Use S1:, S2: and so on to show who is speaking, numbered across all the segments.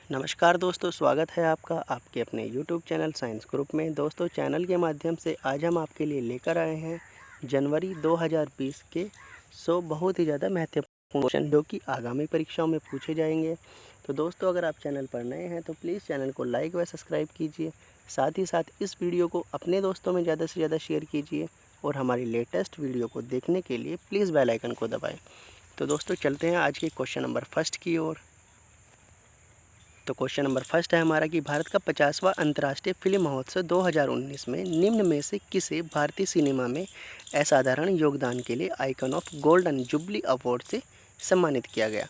S1: नमस्कार दोस्तों, स्वागत है आपका आपके अपने YouTube चैनल साइंस ग्रुप में। दोस्तों, चैनल के माध्यम से आज हम आपके लिए लेकर आए हैं जनवरी 2020 के 100 बहुत ही ज़्यादा महत्वपूर्ण क्वेश्चन जो कि आगामी परीक्षाओं में पूछे जाएंगे। तो दोस्तों, अगर आप चैनल पर नए हैं तो प्लीज़ चैनल को लाइक व सब्सक्राइब कीजिए। साथ ही साथ इस वीडियो को अपने दोस्तों में ज़्यादा से ज़्यादा शेयर कीजिए और हमारी लेटेस्ट वीडियो को देखने के लिए प्लीज़ बेल आइकन को दबाएँ। तो दोस्तों, चलते हैं आज के क्वेश्चन नंबर फर्स्ट की ओर। तो क्वेश्चन नंबर फर्स्ट है हमारा कि भारत का 50वां अंतर्राष्ट्रीय फिल्म महोत्सव 2019 में निम्न में से किसे भारतीय सिनेमा में असाधारण योगदान के लिए icon of golden jubilee award से सम्मानित किया गया।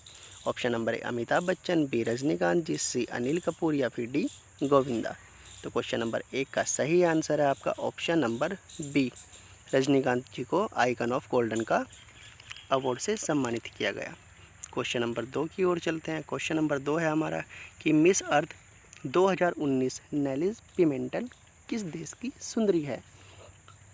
S1: Option number A Amitabh Bachchan, B Rajinikanth ji, C Anil Kapoor या फिर डी गोविंदा। तो क्वेश्चन नंबर एक का सही आंसर है आपका ऑप्शन नंबर बी, रजनीकांत जी को आइकन ऑफ गोल्डन का अवार्ड से सम्मानित किया गया। क्वेश्चन नंबर 2 की ओर चलते हैं। क्वेश्चन नंबर 2 है हमारा कि मिस अर्थ 2019 नेलिस पिमेंटन किस देश की सुंदरी है।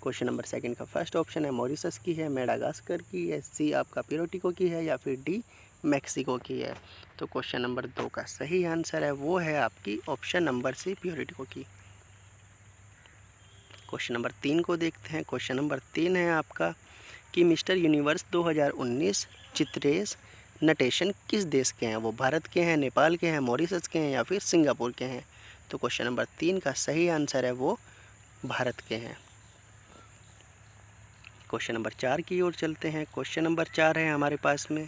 S1: क्वेश्चन नंबर सेकंड का फर्स्ट ऑप्शन है मॉरिशस की है, मेडागास्कर की है, सी आपका प्यूर्टो की है या फिर डी मैक्सिको की है। तो क्वेश्चन नंबर 2 का सही आंसर है वो है आपकी ऑप्शन नंबर सी, प्यूर्टो की। क्वेश्चन नंबर 3 को देखते हैं। क्वेश्चन नंबर 3 है आपका कि मिस्टर यूनिवर्स 2019 चित्रेश नटेशन किस देश के हैं। वो भारत के हैं, नेपाल के हैं, मॉरिशस के हैं या फिर सिंगापुर के हैं। तो क्वेश्चन नंबर 3 का सही आंसर है वो भारत के हैं। क्वेश्चन नंबर 4 की ओर चलते हैं। क्वेश्चन नंबर 4 है हमारे पास में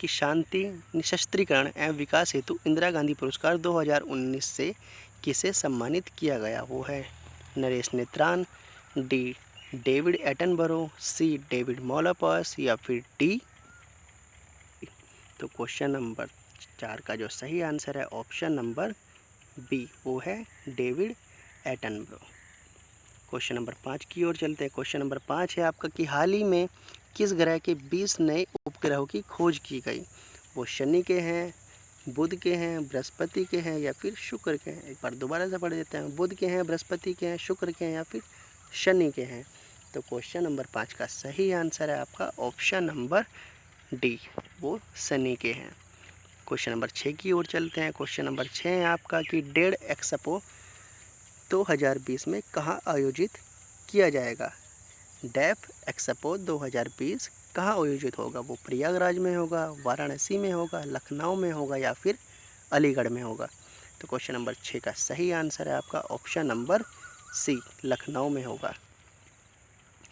S1: कि शांति निशस्त्रीकरण एवं विकास हेतु इंदिरा गांधी पुरस्कार 2019 से किसे सम्मानित किया गया। वो है Naresh नेत्रान, D David Attenborough, C David मॉलापास या फिर डी। तो क्वेश्चन नंबर 4 का जो सही आंसर है ऑप्शन नंबर बी, वो है डेविड एटनबरो। क्वेश्चन नंबर 5 की ओर चलते हैं। क्वेश्चन नंबर 5 है आपका कि हाल ही में किस ग्रह के 20 नए उपग्रहों की खोज की गई। वो शनि के हैं, बुध के हैं, बृहस्पति के हैं या फिर शुक्र के हैं। एक बार दोबारा से पढ़ देते हैं। बुध के हैं, बृहस्पति के हैं, शुक्र के हैं या फिर शनि के हैं। तो क्वेश्चन नंबर 5 का सही आंसर है आपका ऑप्शन नंबर डी, वो शनि के हैं। क्वेश्चन नंबर 6 की ओर चलते हैं। क्वेश्चन नंबर 6 है आपका कि डेढ़ एक्सपो 2020 में कहाँ आयोजित किया जाएगा। डेफ एक्सपो 2020 कहाँ आयोजित होगा। वो प्रयागराज में होगा, वाराणसी में होगा, लखनऊ में होगा या फिर अलीगढ़ में होगा। तो क्वेश्चन नंबर 6 का सही आंसर है आपका ऑप्शन नंबर सी, लखनऊ में होगा।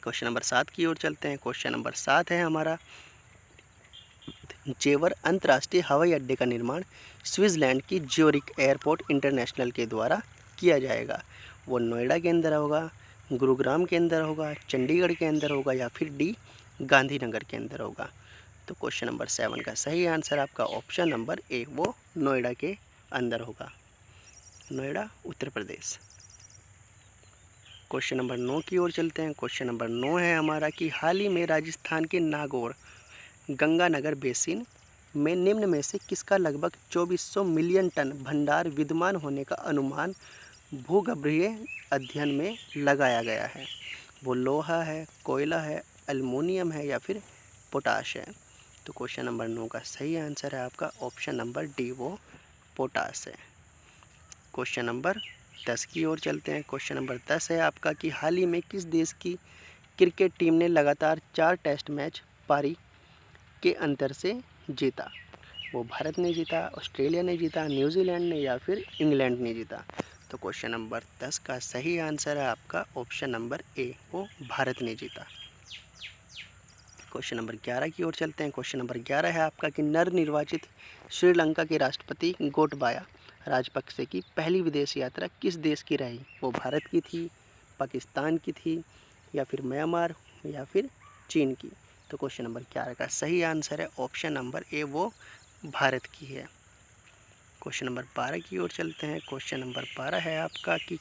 S1: क्वेश्चन नंबर 7 की ओर चलते हैं। क्वेश्चन नंबर 7 है हमारा जेवर अंतर्राष्ट्रीय हवाई अड्डे का निर्माण स्विट्जरलैंड की ज्यूरिख एयरपोर्ट इंटरनेशनल के द्वारा किया जाएगा। वो नोएडा के अंदर होगा, गुरुग्राम के अंदर होगा, चंडीगढ़ के अंदर होगा या फिर डी गांधीनगर के अंदर होगा। तो क्वेश्चन नंबर 7 का सही आंसर आपका ऑप्शन नंबर ए, वो नोएडा के अंदर होगा, नोएडा उत्तर प्रदेश। क्वेश्चन नंबर 9 की ओर चलते हैं। क्वेश्चन नंबर 9 है हमारा कि हाल ही में राजस्थान के नागौर गंगानगर बेसिन में निम्न में से किसका लगभग 2400 मिलियन टन भंडार विद्यमान होने का अनुमान भूगर्भीय अध्ययन में लगाया गया है। वो लोहा है, कोयला है, एल्युमिनियम है या फिर पोटाश है। तो क्वेश्चन नंबर 9 का सही आंसर है आपका ऑप्शन नंबर डी, वो पोटाश है। क्वेश्चन नंबर 10 की ओर चलते हैं। क्वेश्चन नंबर 10 है आपका कि हाल ही में किस देश की क्रिकेट टीम ने लगातार 4 टेस्ट मैच पारी के अंतर से जीता। वो भारत ने जीता, ऑस्ट्रेलिया ने जीता, न्यूजीलैंड ने या फिर इंग्लैंड ने जीता। तो क्वेश्चन नंबर 10 का सही आंसर है आपका ऑप्शन नंबर ए, वो भारत ने जीता। क्वेश्चन नंबर 11 की ओर चलते हैं। क्वेश्चन नंबर 11 है आपका कि नवनिर्वाचित श्रीलंका के राष्ट्रपति गोटबाया राजपक्षे की पहली विदेश यात्रा किस देश की रही। वो भारत की थी, पाकिस्तान की थी या फिर म्यांमार या फिर चीन की। तो क्वेश्चन नंबर 11 का सही आंसर है ऑप्शन नंबर ए, वो भारत की है। क्वेश्चन नंबर 12 की ओर चलते हैं। क्वेश्चन नंबर 12 है आपका कि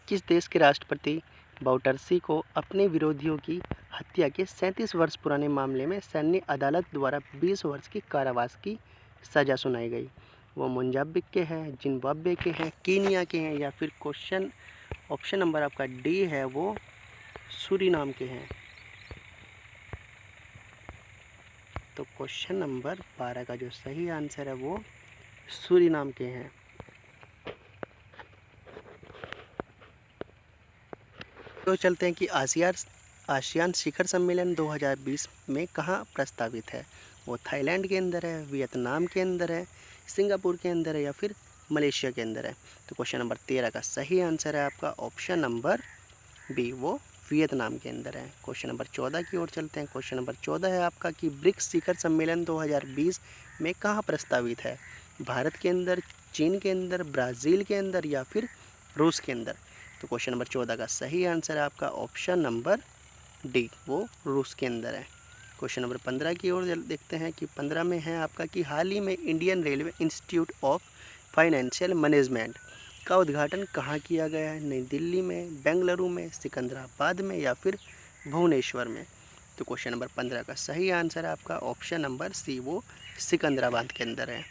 S1: किस देश के राष्ट्रपति बाउटर्सी को अपने विरोधियों की हत्या के 37 वर्ष पुराने मामले में सैन्य अदालत द्वारा 20 वर्ष की कारावास की सज़ा सुनाई गई। वो मोजाम्बिक के हैं, जिम्बाब्वे के हैं, कीनिया के हैं या फिर ऑप्शन नंबर आपका डी है, वो सूरीनाम के हैं। तो क्वेश्चन नंबर 12 का जो सही आंसर है वो सूरीनाम के हैं। तो चलते हैं कि आसियान शिखर सम्मेलन 2020 में कहाँ प्रस्तावित है। वो थाईलैंड के अंदर है, वियतनाम के अंदर है, सिंगापुर के अंदर है या फिर मलेशिया के अंदर है। तो क्वेश्चन नंबर 13 का सही आंसर है आपका ऑप्शन नंबर बी, वो वियतनाम के अंदर है। क्वेश्चन नंबर 14 की ओर चलते हैं। क्वेश्चन नंबर 14 है आपका कि ब्रिक्स शिखर सम्मेलन 2020 में कहाँ प्रस्तावित है। भारत के अंदर, चीन के अंदर, ब्राज़ील के अंदर या फिर रूस के अंदर। तो क्वेश्चन नंबर 14 का सही आंसर है आपका ऑप्शन नंबर डी, वो रूस के अंदर है। क्वेश्चन नंबर 15 की ओर देखते हैं कि 15 में है आपका कि हाल ही में Indian railway institute of financial management का उद्घाटन कहाँ किया गया है। नई दिल्ली में, बेंगलुरु में, सिकंदराबाद में या फिर भुवनेश्वर में। तो क्वेश्चन नंबर 15 का सही आंसर है आपका ऑप्शन नंबर सी, वो सिकंदराबाद के अंदर है।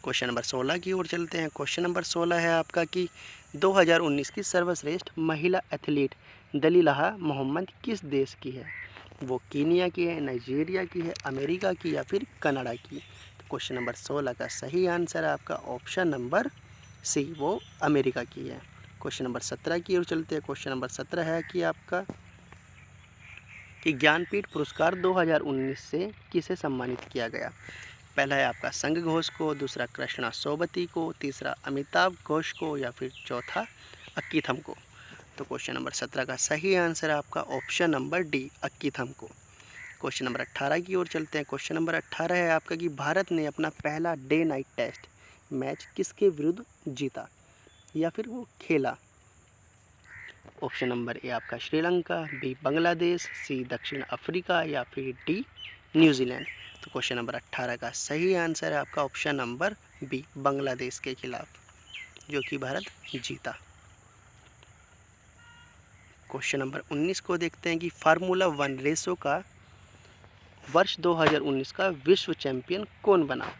S1: क्वेश्चन नंबर 16 की ओर चलते हैं। क्वेश्चन नंबर 16 है आपका कि 2019 की सर्वश्रेष्ठ महिला एथलीट दलीलाहा मोहम्मद किस देश की है। वो कीनिया की है, नाइजीरिया की है, अमेरिका की या फिर कनाडा की। तो क्वेश्चन नंबर 16 का सही आंसर है आपका ऑप्शन नंबर सी, वो अमेरिका की है। क्वेश्चन नंबर 17 की ओर चलते हैं। क्वेश्चन नंबर 17 है कि आपका कि ज्ञानपीठ पुरस्कार 2019 से किसे सम्मानित किया गया। पहला है आपका संघ घोष को, दूसरा कृष्णा सोबती को, तीसरा अमिताभ घोष को या फिर चौथा अक्कीथम को। तो क्वेश्चन नंबर 17 का सही आंसर है आपका ऑप्शन नंबर डी, अक्कीथम को। क्वेश्चन नंबर 18 की ओर चलते हैं। क्वेश्चन नंबर 18 है आपका कि भारत ने अपना पहला डे नाइट टेस्ट मैच किसके विरुद्ध जीता या फिर वो खेला। ऑप्शन नंबर ए आपका श्रीलंका, बी बांग्लादेश, सी दक्षिण अफ्रीका या फिर डी न्यूजीलैंड। तो क्वेश्चन नंबर 18 का सही आंसर है आपका ऑप्शन नंबर बी, बांग्लादेश के खिलाफ, जो कि भारत जीता। क्वेश्चन नंबर 19 को देखते हैं कि फार्मूला 1 रेसों का वर्ष 2019 का विश्व चैंपियन कौन बना।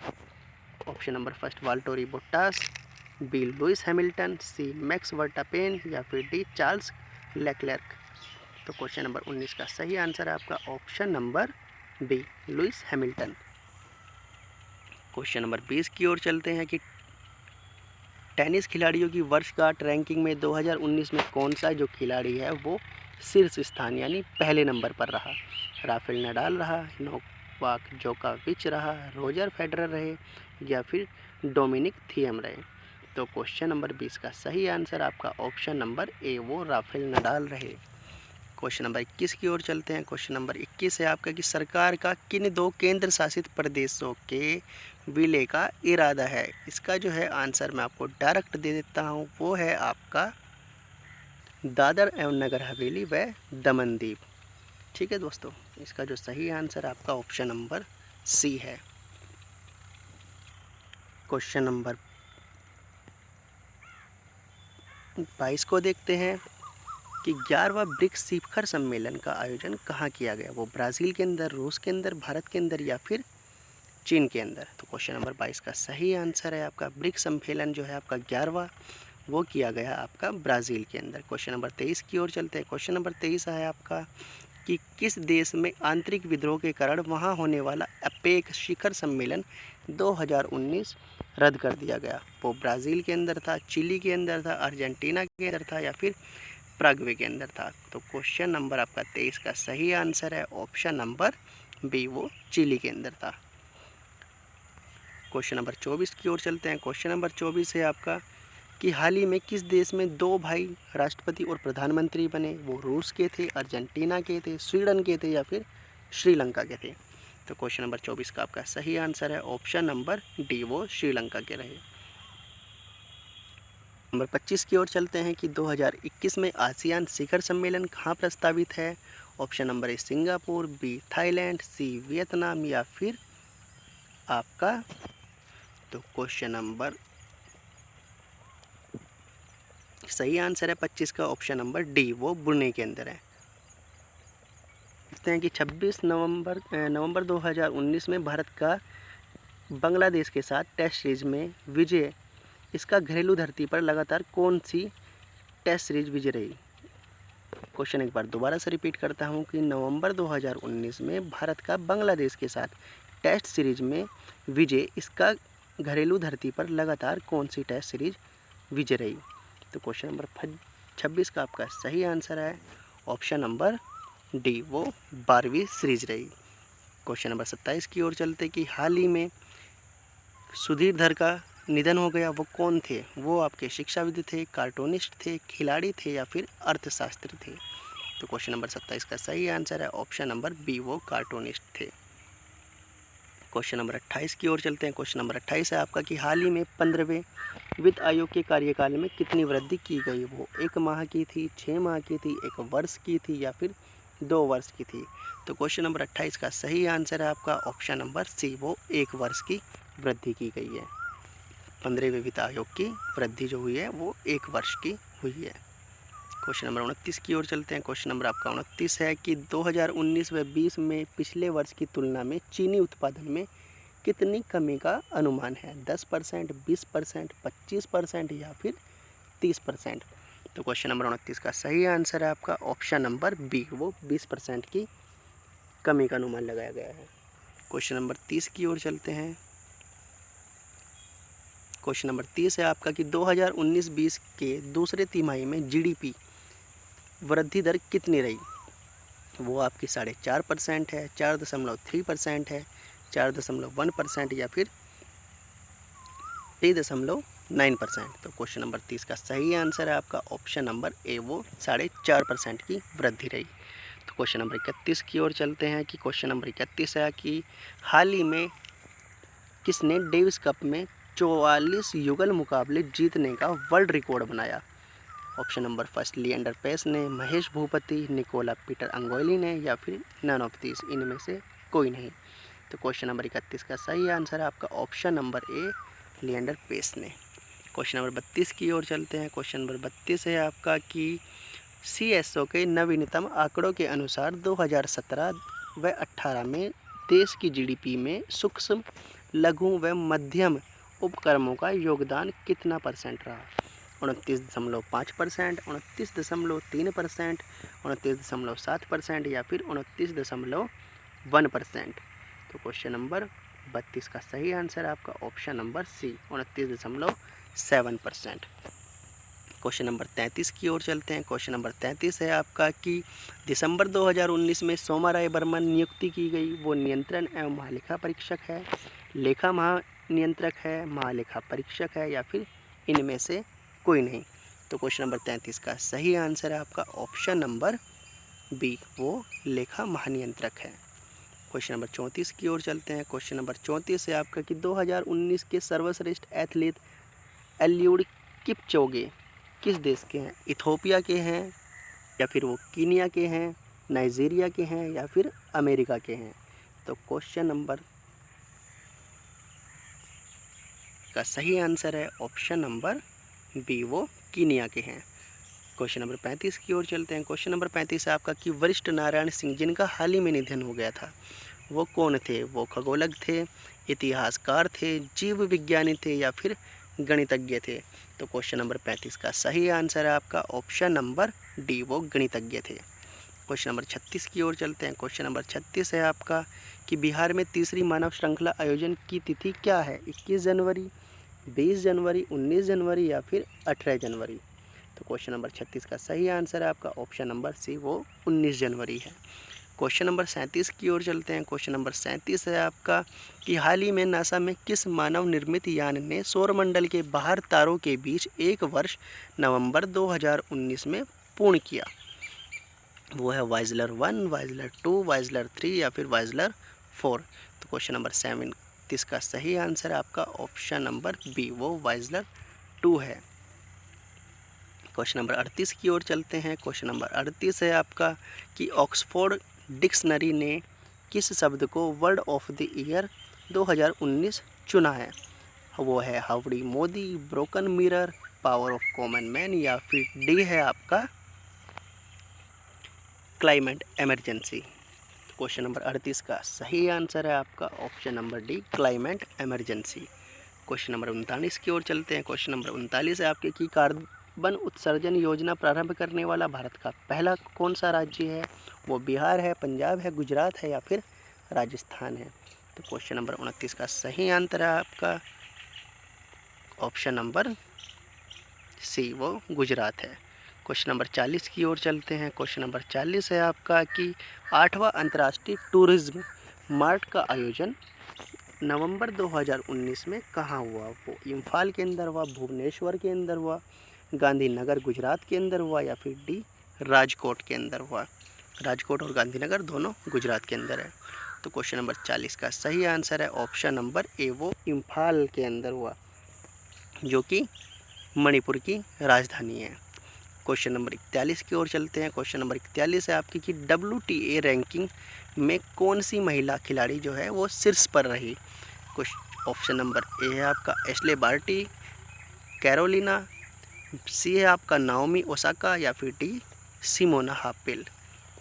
S1: Option number first Valtteri Bottas, B Lewis Hamilton, C Max Verstappen या फिर डी चार्ल्स लेक्लेर्क। तो क्वेश्चन नंबर 19 का सही आंसर है आपका option number B, Lewis Hamilton. Question number 20 की ओर चलते हैं कि टेनिस खिलाड़ियों की वर्षगांठ रैंकिंग में 2019 में कौन सा जो खिलाड़ी है वो शीर्ष स्थान यानी पहले नंबर पर रहा। राफेल नडाल रहा, नोवाक जोकोविच रहा, रोजर फेडरर रहे या फिर डोमिनिक थिएम रहे। तो क्वेश्चन नंबर 20 का सही आंसर आपका ऑप्शन नंबर ए, वो राफेल नडाल रहे। क्वेश्चन नंबर 21 की ओर चलते हैं। क्वेश्चन नंबर 21 है आपका कि सरकार का किन 2 केंद्र शासित प्रदेशों के विलय का इरादा है। इसका जो है आंसर मैं आपको डायरेक्ट दे देता हूँ, वो है आपका दादर एवं नगर हवेली व दमन दीव। ठीक है दोस्तों, इसका जो सही आंसर आपका ऑप्शन नंबर सी है। क्वेश्चन नंबर 22 को देखते हैं कि 11वां ब्रिक्स शिखर सम्मेलन का आयोजन कहाँ किया गया। वो ब्राज़ील के अंदर, रूस के अंदर, भारत के अंदर या फिर चीन के अंदर। तो क्वेश्चन नंबर 22 का सही आंसर है आपका ब्रिक्स सम्मेलन जो है आपका 11वां, वो किया गया आपका ब्राज़ील के अंदर। क्वेश्चन नंबर 23 की ओर चलते हैं। क्वेश्चन नंबर 23 है आपका कि किस देश में आंतरिक विद्रोह के कारण वहाँ होने वाला अपेक शिखर सम्मेलन 2019 रद्द कर दिया गया। वो ब्राज़ील के अंदर था, चिली के अंदर था, अर्जेंटीना के अंदर था या फिर प्रागवे के अंदर था। तो क्वेश्चन नंबर आपका 23 का सही आंसर है ऑप्शन नंबर बी, वो चिली के अंदर था। क्वेश्चन नंबर 24 की ओर चलते हैं। क्वेश्चन नंबर 24 है आपका कि हाल ही में किस देश में 2 भाई राष्ट्रपति और प्रधानमंत्री बने। वो रूस के थे, अर्जेंटीना के थे, स्वीडन के थे या फिर श्रीलंका के थे। तो क्वेश्चन नंबर 24 का आपका सही आंसर है ऑप्शन नंबर डी, वो श्रीलंका के रहे। नंबर 25 की ओर चलते हैं कि 2021 में आसियान शिखर सम्मेलन कहाँ प्रस्तावित है। Option number A Singapore, B Thailand, C Vietnam या फिर आपका तो क्वेश्चन नंबर सही आंसर है 25 का ऑप्शन नंबर डी, वो ब्रुनेई के अंदर है। देखते हैं कि 26 नवंबर 2019 में भारत का बांग्लादेश के साथ टेस्ट सीरीज में विजय, इसका घरेलू धरती पर लगातार कौन सी टेस्ट सीरीज विजय रही। क्वेश्चन एक बार दोबारा से रिपीट करता हूं कि नवंबर 2019 में भारत का बांग्लादेश के साथ टेस्ट सीरीज में विजय, इसका घरेलू धरती पर लगातार कौन सी टेस्ट सीरीज विजय रही? तो क्वेश्चन नंबर 26 का आपका सही आंसर है ऑप्शन नंबर डी, वो 12वीं सीरीज रही। क्वेश्चन नंबर 27 की ओर चलते कि हाल ही में सुधीर धर का निधन हो गया, वो कौन थे? वो आपके शिक्षाविद थे, कार्टूनिस्ट थे, खिलाड़ी थे या फिर अर्थशास्त्री थे? तो क्वेश्चन नंबर 27 का सही आंसर है ऑप्शन नंबर बी, वो कार्टूनिस्ट थे। क्वेश्चन नंबर 28 की ओर चलते हैं। क्वेश्चन नंबर 28 है आपका कि हाल ही में 15वें वित्त आयोग के कार्यकाल में कितनी वृद्धि की गई? वो 1 माह की थी, 6 माह की थी, 1 वर्ष की थी या फिर 2 वर्ष की थी? तो क्वेश्चन नंबर 28 का सही आंसर है आपका ऑप्शन नंबर सी, वो 1 वर्ष की वृद्धि की गई है। 15वें वित्त आयोग की वृद्धि जो हुई है वो 1 वर्ष की हुई है। क्वेश्चन नंबर 29 की ओर चलते हैं। क्वेश्चन नंबर आपका 29 है कि 2019 व 20 में पिछले वर्ष की तुलना में चीनी उत्पादन में कितनी कमी का अनुमान है? 10%, 20%, 25% या फिर 30%? तो क्वेश्चन नंबर 29 का सही आंसर है आपका ऑप्शन नंबर बी, वो 20% की कमी का अनुमान लगाया गया है। क्वेश्चन नंबर 30 की ओर चलते हैं। क्वेश्चन नंबर 30 है आपका कि 2019-20 के दूसरे तिमाही में जीडीपी वृद्धि दर कितनी रही? वो आपकी 4.5% है, 4.3% है, 4.1% या फिर 3.9%? तो क्वेश्चन नंबर 30 का सही आंसर है आपका ऑप्शन नंबर ए, वो 4.5% की वृद्धि रही। तो क्वेश्चन नंबर 31 की ओर चलते हैं कि क्वेश्चन नंबर 31 है कि हाल ही में किसने डेविस कप में 44 युगल मुकाबले जीतने का वर्ल्ड रिकॉर्ड बनाया? Option number first Leander Paes ने, महेश भूपति, निकोला पीटर अंगोली ने या फिर नन ऑफ दिस, इनमें से कोई नहीं? तो क्वेश्चन नंबर 31 का सही आंसर है आपका option number A, Leander Paes ने। क्वेश्चन नंबर 32 की ओर चलते हैं। क्वेश्चन नंबर 32 है आपका कि CSO के नवीनतम आंकड़ों के अनुसार 2017 व 18 में देश की GDP में सूक्ष्म, लघु व मध्यम उपक्रमों का योगदान कितना % रहा? 29.5%, 29.3%, 29.7% या फिर 29.1%? तो क्वेश्चन नंबर 32 का सही आंसर है आपका option number C, 29.7%। Question number 33 की ओर चलते हैं। क्वेश्चन नंबर 33 है आपका कि दिसंबर 2019 में सोमाराय बर्मन नियुक्ति की गई, वो नियंत्रण एवं महालेखा परीक्षक है, लेखा महानियंत्रक है, महालेखा परीक्षक है या फिर इनमें से कोई नहीं? तो क्वेश्चन नंबर 33 का सही आंसर है आपका ऑप्शन नंबर बी, वो लेखा महानियंत्रक है। क्वेश्चन नंबर 34 की ओर चलते हैं। क्वेश्चन नंबर 34 है आपका कि 2019 के सर्वश्रेष्ठ एथलीट एलियूड किपचोगे किस देश के हैं? इथोपिया के हैं या फिर वो कीनिया के हैं, नाइजीरिया के हैं या फिर अमेरिका के हैं? तो क्वेश्चन नंबर का सही आंसर है ऑप्शन नंबर बी, वो कीनिया के हैं। क्वेश्चन नंबर 35 की ओर चलते हैं। क्वेश्चन नंबर 35 है आपका कि वरिष्ठ नारायण सिंह जिनका हाल ही में निधन हो गया था, वो कौन थे? वो खगोलज्ञ थे, इतिहासकार थे, जीव विज्ञानी थे या फिर गणितज्ञ थे? तो क्वेश्चन नंबर 35 का सही आंसर है आपका ऑप्शन नंबर डी, वो गणितज्ञ थे। क्वेश्चन नंबर 36 की ओर चलते हैं। क्वेश्चन नंबर 36 है आपका कि बिहार में तीसरी मानव श्रृंखला आयोजन की तिथि क्या है? 21 जनवरी, 20 जनवरी, 19 जनवरी या फिर 18 जनवरी? तो क्वेश्चन नंबर 36 का सही आंसर है आपका ऑप्शन नंबर सी, वो 19 जनवरी है। क्वेश्चन नंबर 37 की ओर चलते हैं। क्वेश्चन नंबर 37 है आपका कि हाल ही में नासा में किस मानव निर्मित यान ने सौरमंडल के बाहर तारों के बीच 1 वर्ष नवंबर 2019 में पूर्ण किया? वो है वाइजलर 1, वाइजलर 2, वाइजलर 3 या फिर वाइजलर 4? तो क्वेश्चन नंबर 37 का सही आंसर है आपका ऑप्शन नंबर बी, वो वाइजलर 2 है। क्वेश्चन नंबर 38 की ओर चलते हैं। क्वेश्चन नंबर 38 है आपका कि ऑक्सफोर्ड डिक्शनरी ने किस शब्द को वर्ड ऑफ द ईयर 2019 चुना है? वो है Howdy Modi, broken mirror, power of common man या फिर डी है आपका क्लाइमेट इमरजेंसी? क्वेश्चन नंबर 38 का सही आंसर है आपका option number D, climate emergency. Question number 39 की ओर चलते हैं। क्वेश्चन नंबर 39 है आपके कि कार्बन उत्सर्जन योजना प्रारंभ करने वाला भारत का पहला कौन सा राज्य है? वो बिहार है, पंजाब है, गुजरात है या फिर राजस्थान है? तो क्वेश्चन नंबर 29 का सही आंसर है आपका ऑप्शन नंबर सी, वो गुजरात है। क्वेश्चन नंबर 40 की ओर चलते हैं। क्वेश्चन नंबर 40 है आपका कि 8वां अंतर्राष्ट्रीय टूरिज्म मार्ट का आयोजन नवंबर 2019 में कहाँ हुआ? वो इम्फाल के अंदर हुआ, भुवनेश्वर के अंदर हुआ, गांधीनगर गुजरात के अंदर हुआ, या फिर डी राजकोट के अंदर हुआ? राजकोट और गांधीनगर दोनों गुजरात के अंदर है। तो क्वेश्चन नंबर 40 का सही आंसर है ऑप्शन नंबर ए, वो इम्फाल के अंदर हुआ, जो कि मणिपुर की राजधानी है। क्वेश्चन नंबर 41 की ओर चलते हैं। क्वेश्चन नंबर 41 है आपकी कि WTA रैंकिंग में कौन सी महिला खिलाड़ी जो है वो शीर्ष पर रही? ऑप्शन नंबर ए है आपका एशले बार्टी, कैरोलिना, सी है आपका नाओमी ओसाका, या फिर डी सिमोना हापेल?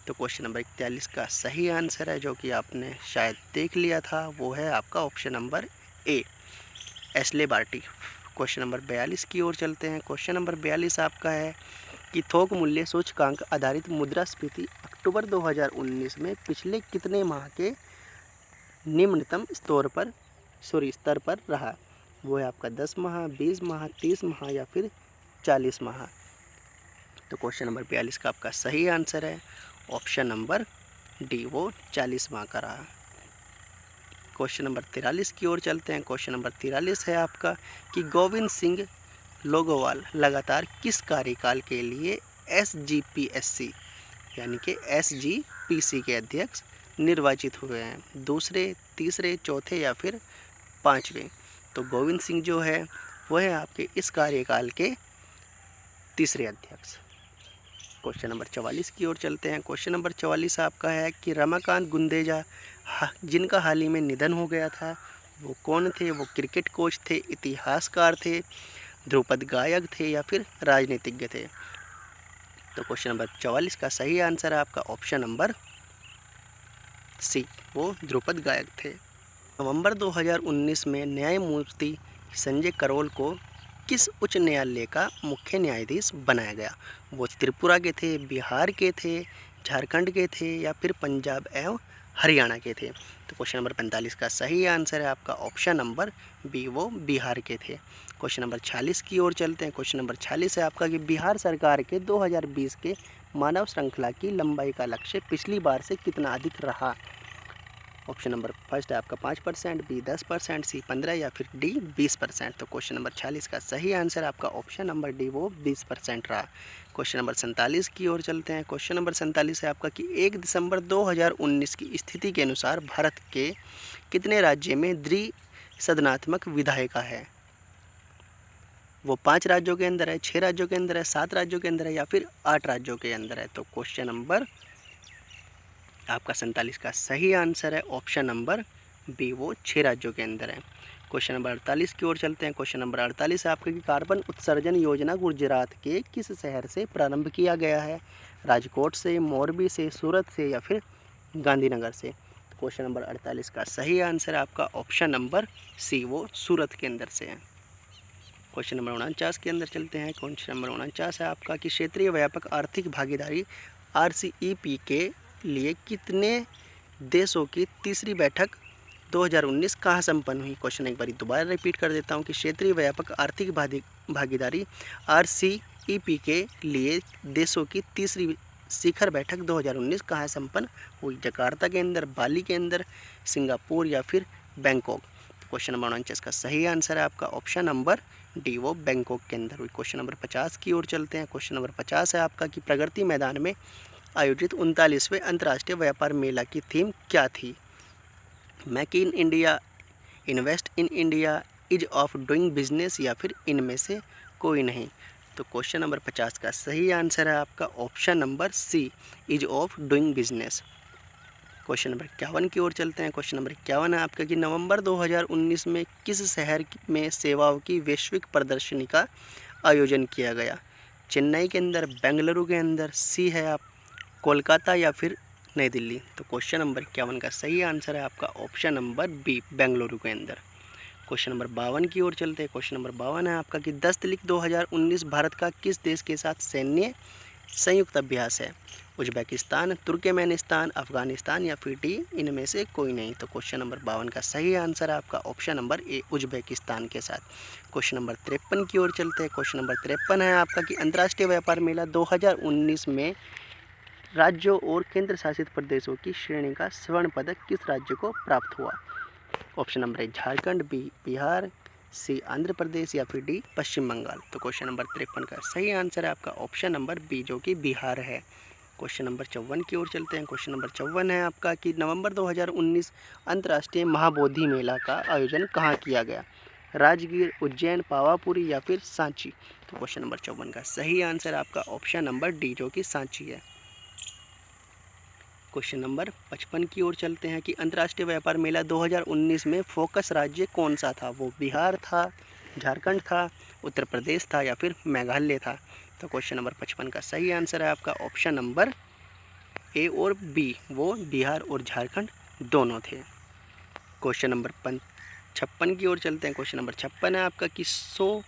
S1: तो क्वेश्चन नंबर 41 का सही आंसर है, जो कि आपने शायद देख लिया था, वो है आपका option number A, Ashleigh Barty. Question number 42 की ओर चलते हैं। क्वेश्चन नंबर 42 आपका है कि थोक मूल्य सूचकांक आधारित मुद्रास्फीति अक्टूबर 2019 में पिछले कितने माह के निम्नतम स्तर पर रहा? वो है आपका 10 माह, 20 माह, 30 माह, या फिर 40 माह? तो क्वेश्चन नंबर 42 का आपका सही आंसर है ऑप्शन नंबर डी, वो 40 माह का रहा। क्वेश्चन नंबर 43 की ओर चलते हैं। क्वेश्चन नंबर 43 है आपका कि गोविंद सिंह लोगोवाल लगातार किस कार्यकाल के लिए SGPSC यानी कि SGPC के अध्यक्ष निर्वाचित हुए हैं? दूसरे, तीसरे, चौथे, या फिर पाँचवें? तो गोविंद सिंह जो है वह है आपके इस कार्यकाल के तीसरे अध्यक्ष। क्वेश्चन नंबर 44 की ओर चलते हैं। क्वेश्चन नंबर 44 आपका है कि रमाकांत गुंदेजा जिनका हाल ही में निधन हो गया था, वो कौन थे? वो क्रिकेट कोच थे, इतिहासकार थे, ध्रुपद गायक थे, या फिर राजनीतिज्ञ थे? तो क्वेश्चन नंबर 44 का सही आंसर है आपका ऑप्शन नंबर सी, वो ध्रुपद गायक थे। नवंबर 2019 में न्यायमूर्ति संजय करोल को किस उच्च न्यायालय का मुख्य न्यायाधीश बनाया गया? वो त्रिपुरा के थे, बिहार के थे, झारखंड के थे, या फिर पंजाब एवं हरियाणा के थे? तो क्वेश्चन नंबर 45 का सही आंसर है आपका ऑप्शन नंबर बी, वो बिहार के थे। क्वेश्चन नंबर 46 की ओर चलते हैं। क्वेश्चन नंबर 46 है आपका कि बिहार सरकार के 2020 के मानव श्रृंखला की लंबाई का लक्ष्य पिछली बार से कितना अधिक रहा? ऑप्शन नंबर फर्स्ट है आपका 5%, बी 10%, सी 15%, या फिर डी 20%? तो क्वेश्चन नंबर 46 का सही आंसर आपका ऑप्शन नंबर डी, वो 20% रहा। क्वेश्चन नंबर 47 की ओर चलते हैं। क्वेश्चन नंबर 47 है आपका कि 1 दिसंबर 2019 की स्थिति के अनुसार भारत के कितने राज्य में द्विसदनात्मक विधायिका है? वो 5 राज्यों के अंदर है, 6 राज्यों के अंदर है, 7 राज्यों के अंदर है, या फिर 8 राज्यों के अंदर है? तो क्वेश्चन नंबर आपका 47 का सही आंसर है ऑप्शन नंबर बी, वो 6 राज्यों के अंदर है। क्वेश्चन नंबर 48 की ओर चलते हैं। क्वेश्चन नंबर 48 है आपका कि कार्बन उत्सर्जन योजना गुजरात के किस शहर से प्रारंभ किया गया है? राजकोट से, मोरबी से, सूरत से, या फिर गांधीनगर से? तो क्वेश्चन नंबर 48 का सही आंसर है आपका ऑप्शन नंबर सी, वो सूरत के अंदर से है। क्वेश्चन नंबर 49 के अंदर चलते हैं। क्वेश्चन नंबर 49 है आपका कि क्षेत्रीय व्यापक आर्थिक भागीदारी RCEP के लिए कितने देशों की तीसरी बैठक 2019 कहाँ संपन्न हुई? क्वेश्चन एक बार दोबारा रिपीट कर देता हूँ कि क्षेत्रीय व्यापक आर्थिक भागीदारी RCEP के लिए देशों की तीसरी शिखर बैठक 2019 कहाँ संपन्न हुई? जकार्ता के अंदर, बाली के अंदर, सिंगापुर, या फिर बैंकॉक? क्वेश्चन नंबर 49 का सही आंसर है आपका ऑप्शन नंबर डी, वो बैंकॉक के अंदर हुई। क्वेश्चन नंबर 50 की ओर चलते हैं। क्वेश्चन नंबर 50 है आपका कि प्रगति मैदान में आयोजित 39वें अंतर्राष्ट्रीय व्यापार मेला की थीम क्या थी? Make in India, invest in India, is of doing business, या फिर इनमें से कोई नहीं? तो क्वेश्चन नंबर 50 का सही आंसर है आपका option number C, ease of doing business. Question number 51 की ओर चलते हैं। क्वेश्चन नंबर 51 है आपका कि नवंबर 2019 में किस शहर में सेवाओं की वैश्विक प्रदर्शनी का आयोजन किया गया? चेन्नई के अंदर, बेंगलुरु के अंदर, सी है आप कोलकाता, या फिर नई दिल्ली? तो क्वेश्चन नंबर 51 का सही आंसर है आपका ऑप्शन नंबर बी, बेंगलुरु के अंदर। क्वेश्चन नंबर 52 की ओर चलते हैं। क्वेश्चन नंबर 52 है आपका कि 10 तिलक 2019 भारत का किस देश के साथ सैन्य संयुक्त अभ्यास है? उज्बेकिस्तान, तुर्कमेनिस्तान, अफ़गानिस्तान या फिर डी इनमें से कोई नहीं। तो क्वेश्चन नंबर 52 का सही आंसर है आपका ऑप्शन नंबर ए उज्बेकिस्तान के साथ। क्वेश्चन नंबर 53 की ओर चलते हैं। क्वेश्चन नंबर 53 है आपका कि अंतर्राष्ट्रीय व्यापार मेला 2019 में राज्यों और केंद्र शासित प्रदेशों की श्रेणी का स्वर्ण पदक किस राज्य को प्राप्त हुआ? Option number A Jharkhand, B Bihar, C Andhra Pradesh या फिर डी पश्चिम बंगाल। तो क्वेश्चन नंबर 53 का सही आंसर है आपका ऑप्शन नंबर बी जो कि बिहार है। क्वेश्चन नंबर 54 की ओर चलते हैं। क्वेश्चन नंबर 54 है आपका कि नवंबर 2019 अंतर्राष्ट्रीय महाबोधि मेला का आयोजन कहाँ किया गया? राजगीर, उज्जैन, पावापुरी या फिर सांची। तो क्वेश्चन नंबर 54 का सही आंसर आपका ऑप्शन नंबर डी जो कि सांची है। क्वेश्चन नंबर 55 की ओर चलते हैं कि अंतर्राष्ट्रीय व्यापार मेला 2019 में फोकस राज्य कौन सा था? वो बिहार था, झारखंड था, उत्तर प्रदेश था या फिर मेघालय था। तो क्वेश्चन नंबर 55 का सही आंसर है आपका ऑप्शन नंबर ए और बी, वो बिहार और झारखंड दोनों थे। क्वेश्चन नंबर 56 की ओर चलते हैं। क्वेश्चन नंबर 56 है आपका कि 100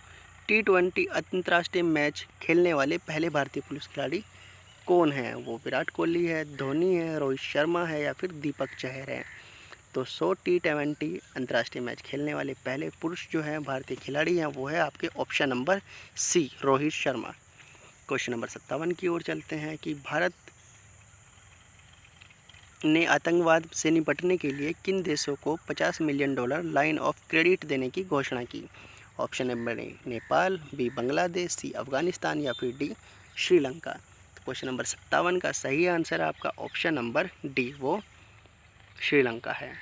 S1: T20 अंतर्राष्ट्रीय मैच खेलने वाले पहले भारतीय पुलिस खिलाड़ी कौन है? वो विराट कोहली है, धोनी है, रोहित शर्मा है या फिर दीपक चहर है। तो 100 T20 अंतर्राष्ट्रीय मैच खेलने वाले पहले पुरुष जो हैं भारतीय खिलाड़ी हैं वो है आपके option number C Rohit Sharma. Question number 57 की ओर चलते हैं कि भारत ने आतंकवाद से निपटने के लिए किन देशों को $50 मिलियन लाइन ऑफ क्रेडिट देने की घोषणा की? Option number A Nepal, B Bangladesh, C Afghanistan या फिर डी श्रीलंका। तो क्वेश्चन नंबर 57 का सही आंसर है आपका ऑप्शन नंबर डी, वो श्रीलंका है।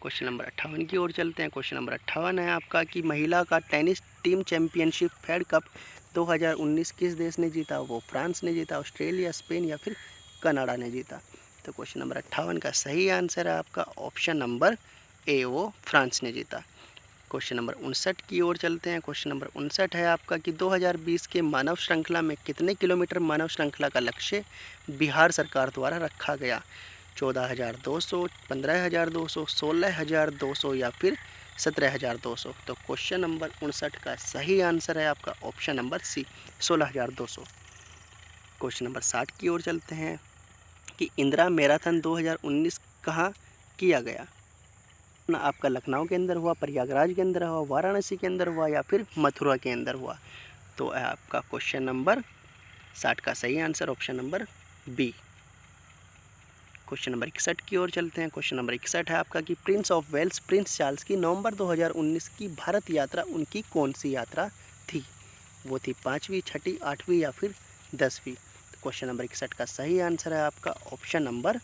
S1: क्वेश्चन नंबर 58 की ओर चलते हैं। क्वेश्चन नंबर 58 है आपका कि महिला का tennis team championship Fed Cup 2019 किस देश ने जीता? वो फ्रांस ने जीता, ऑस्ट्रेलिया, स्पेन या फिर कनाडा ने जीता। तो क्वेश्चन नंबर 58 का सही आंसर है आपका ऑप्शन नंबर ए, वो फ्रांस ने जीता। क्वेश्चन नंबर 59 की ओर चलते हैं। क्वेश्चन नंबर 59 है आपका कि 2020 के मानव श्रृंखला में कितने किलोमीटर मानव श्रृंखला का लक्ष्य बिहार सरकार द्वारा रखा गया? 14,200, 15,200, 16,200 या फिर 17,200। तो क्वेश्चन नंबर 59 का सही आंसर है आपका option number C 16,200। Question number 60 की ओर चलते हैं कि इंदिरा मैराथन 2019 कहाँ किया गया? ना आपका लखनऊ के अंदर हुआ, प्रयागराज के अंदर हुआ, वाराणसी के अंदर हुआ या फिर मथुरा के अंदर हुआ। तो आपका क्वेश्चन नंबर 60 का सही answer option number B. Question number 61 की ओर चलते हैं। क्वेश्चन नंबर 61 है आपका कि prince of Wales prince Charles की नवंबर 2019 की भारत यात्रा उनकी कौन सी यात्रा थी? वो थी 5वीं, 6ठी, 8वीं या फिर 10वीं। तो क्वेश्चन नंबर 61 का सही आंसर है आपका ऑप्शन नंबर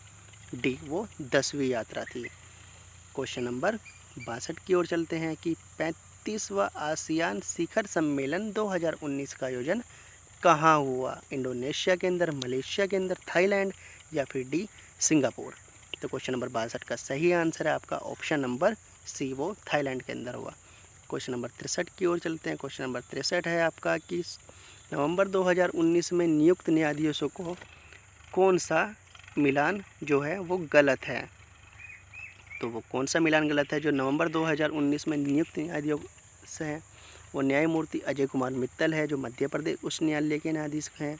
S1: डी, वो 10वीं यात्रा थी। क्वेश्चन नंबर 62 की ओर चलते हैं कि 35वां आसियान शिखर सम्मेलन 2019 का आयोजन कहाँ हुआ? इंडोनेशिया के अंदर, मलेशिया के अंदर, थाईलैंड या फिर डी सिंगापुर। तो क्वेश्चन नंबर 62 का सही आंसर है आपका ऑप्शन नंबर सी, वो थाईलैंड के अंदर हुआ। क्वेश्चन नंबर 63 की ओर चलते हैं। क्वेश्चन नंबर 63 है आपका कि नवंबर 2019 में नियुक्त न्यायाधीशों को कौन सा मिलान जो है वो गलत है? तो वो कौन सा मिलान गलत है जो नवंबर 2019 में नियुक्त न्यायाधीश हैं? वो न्यायमूर्ति अजय कुमार मित्तल है जो मध्य प्रदेश उच्च न्यायालय के न्यायाधीश हैं,